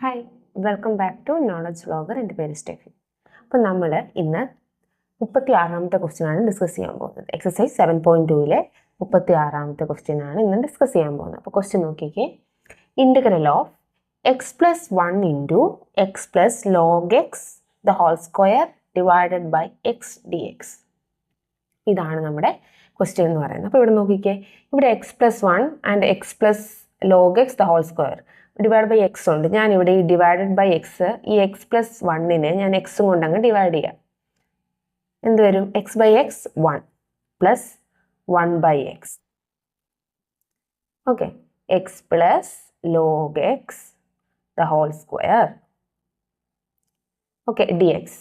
Hi, welcome back to knowledge vlogger. എൻ്റെ പേര് Steffi. അപ്പോൾ നമ്മൾ ഇന്ന് 36ാമത്തെ ക്വസ്റ്റ്യനാണ് ഡിസ്കസ് ചെയ്യാൻ പോകുന്നത്. എക്സസൈസ് 7.2ലെ 36ാമത്തെ ക്വസ്റ്റ്യനാണ് ഇന്ന് ഡിസ്കസ് ചെയ്യാൻ പോകുന്നത്. അപ്പോൾ ക്വസ്റ്റ്യൻ നോക്കിക്കേ. Integral of x plus 1 into x plus log x the whole square divided by x d x. ഇതാണ് നമ്മുടെ ക്വസ്റ്റ്യൻ എന്ന് പറയുന്നത്. അപ്പോൾ ഇവിടെ നോക്കിക്കേ, ഇവിടെ x plus 1 and x plus log x the whole square divide by x ഉണ്ട്. ഞാനിവിടെ ഈ ഡിവൈഡഡ് ബൈ എക്സ്, ഈ എക്സ് പ്ലസ് 1നെ ഞാൻ എക്സും കൊണ്ട് അങ്ങ് ഡിവൈഡ് ചെയ്യാം. എന്ത് വരും? X by x 1 plus 1 by X. Okay, x plus log x the whole square. Okay, d x.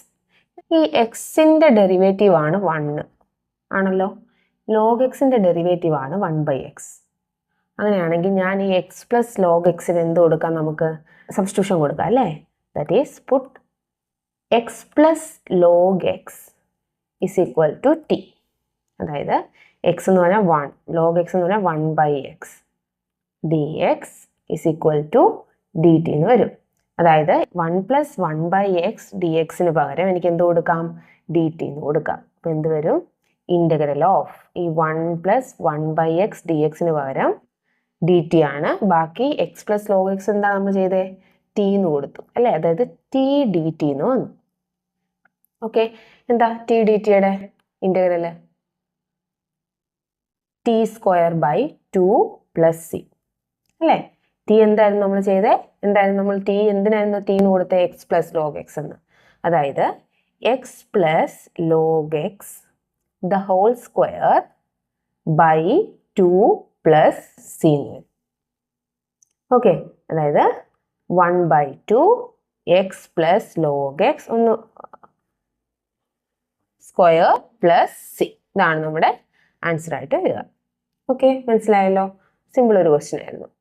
ഈ എക്സിൻ്റെ ഡെറിവേറ്റീവ് ആണ് 1 ആണല്ലോ. ലോഗ് എക്സിൻ്റെ ഡെറിവേറ്റീവ് ആണ് 1 ബൈ എക്സ്. അങ്ങനെയാണെങ്കിൽ ഞാൻ ഈ എക്സ് പ്ലസ് ലോഗ് എക്സിന് എന്ത് കൊടുക്കാം? നമുക്ക് സബ്സ്റ്റിറ്റ്യൂഷൻ കൊടുക്കാം അല്ലേ? That is put x plus log x is equal to t. അതായത് എക്സ് എന്ന് പറഞ്ഞാൽ 1, ലോഗ് എക്സ് എന്ന് പറഞ്ഞാൽ 1 by x, d x is equal to d t എന്ന് വരും. അതായത് 1 പ്ലസ് 1 ബൈ എക്സ് ഡി എക്സിന് പകരം എനിക്ക് എന്ത് കൊടുക്കാം? ഡി ടി എന്ന് കൊടുക്കാം. അപ്പോൾ എന്ത് വരും? ഇൻ്റഗ്രൽ ഓഫ് ഈ 1 പ്ലസ് 1 ബൈ എക്സ് ഡി എക്സിന് പകരം ഡി ടി ആണ്. ബാക്കി എക്സ് പ്ലസ് ലോഗ് എക്സ് എന്താ നമ്മൾ ചെയ്തേ? ടി എന്ന് കൊടുത്തു അല്ലേ? അതായത് ടി ഡി ടി എന്ന് വന്നു. ഓക്കെ, എന്താ ടി ഡി ടിയുടെ integral? T square by 2 plus c അല്ലേ? ടി എന്തായിരുന്നു നമ്മൾ ചെയ്തേ? എന്തായിരുന്നു നമ്മൾ ടി എന്തിനായിരുന്നു ടി എന്ന് കൊടുത്തേ? എക്സ് പ്ലസ് ലോഗ് എക്സ് എന്ന്. അതായത് x plus log x the whole square by 2 plus c എന്ന് വരും. ഓക്കെ, അതായത് 1 by 2 x plus log x ഒന്ന് സ്ക്വയർ പ്ലസ് സി. ഇതാണ് നമ്മുടെ ആൻസർ ആയിട്ട് വരിക. ഓക്കെ, മനസ്സിലായല്ലോ? സിമ്പിൾ ഒരു ക്വസ്റ്റ്യൻ ആയിരുന്നു.